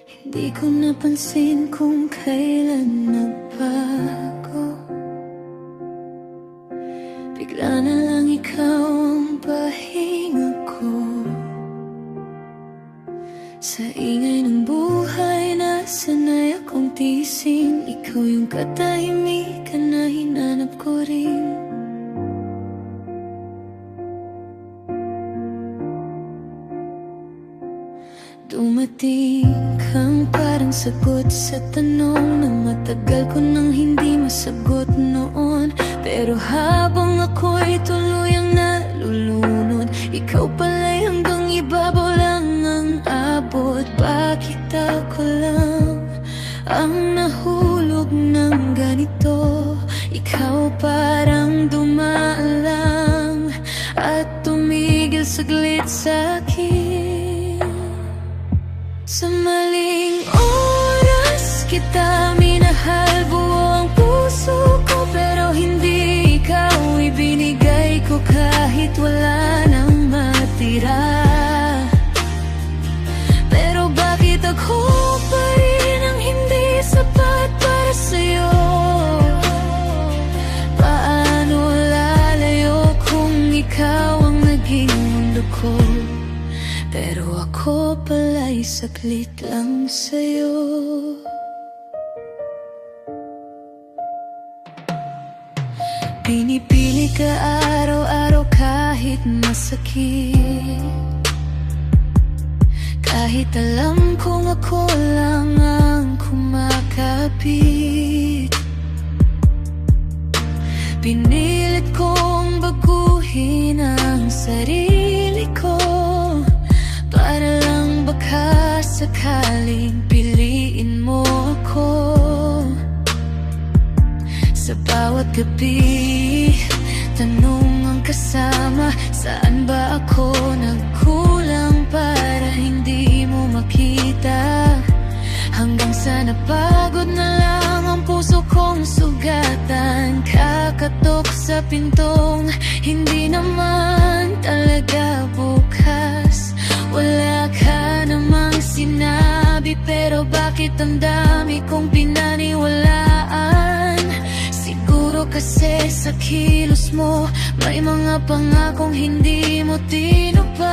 Di ko napansin kung kailan nagbago. Bigla na lang ikaw ang pahinga ko. Sa ingay ng buhay na sanay akong tiisin, ikaw yung katahimikan na hinanap ko rin. Dumating kang parang sagot sa tanong na matagal ko nang hindi masagot noon. Pero habang ako'y tuluyang nalulunod, ikaw pala'y hanggang ibabaw lang ang abot. Bakit ako lang ang nahulog ng ganito? Ikaw parang dumaan lang at tumigil saglit sa'kin. Sa maling oras kita minahal, buo ang puso ko, pero hindi ikaw ibinigay ko kahit wala nang matira. Pero bakit ako pa rin ang hindi sapat para sa'yo? Paano lalayo kung ikaw ang naging mundo ko? Pero ako pala'y saglit lang sa'yo. Pinipili ka araw-araw kahit masakit, kahit alam kong ako lang ang kumakapit. Pinilit kong baguhin ang sarili ko para lang baka sakaling piliin mo ako. Sa bawat gabi, tanong ang kasama, saan ba ako nagkulang para hindi mo makita? Hanggang sa napagod na lang ang puso kong sugatan, kakatok sa pintong hindi naman talaga bukas. Wala ka namang sinabi, pero bakit ang dami kong pinaniwalaan? Siguro kasi sa kilos mo may mga pangakong hindi mo tinupad.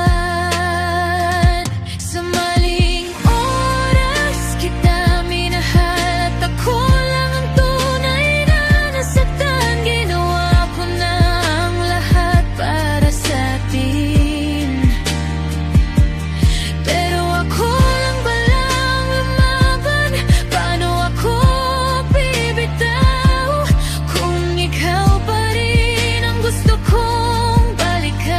Sa maling oras kita minahal at ako lang ang tunay na nasaktan. Ginawa ko na ang lahat para sa atin, pero ako lang balang lumaban. Paano ako bibitaw kung ikaw pa rin ang gusto kong balikan?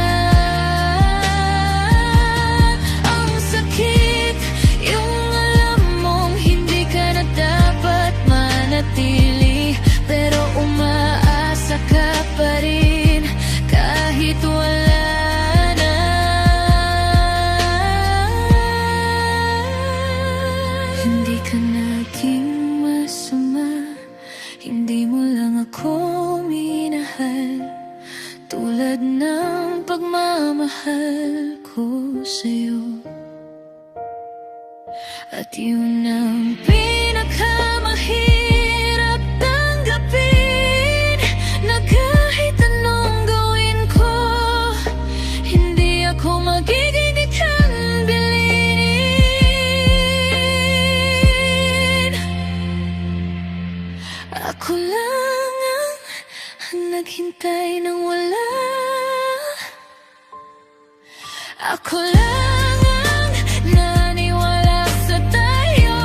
Ang sakit, yung alam mong hindi ka na dapat manatili, pero umaasa ka pa rin kahit wala na. Hindi ka naging masama, hindi mo lang ako minahal tulad ng pagmamahal ko sa'yo. At yun ang pinakamahirap tanggapin, na kahit anong gawin ko, hindi ako magiging ikang bilinin. Ako lang ang naghintay ng wala. Ako lang ang naniwala sa tayo.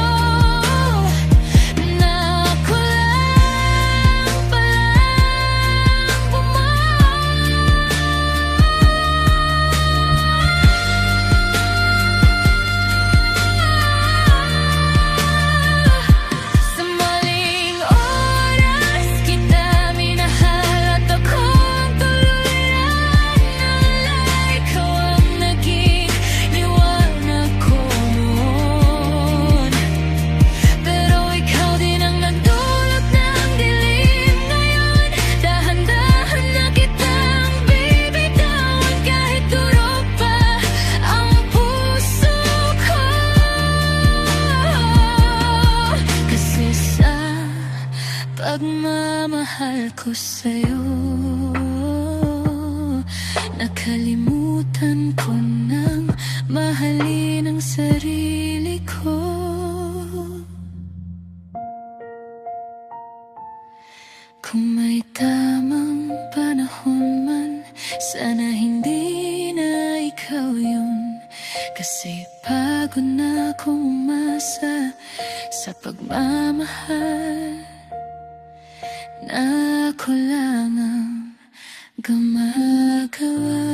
ko sa'yo. Nakalimutan ko nang mahalin ang sarili ko. Kung may tamang panahon man, sana hindi na ikaw yun. Kasi pagod na akong umasa sa pagmamahal na ako lang ang gumagawa.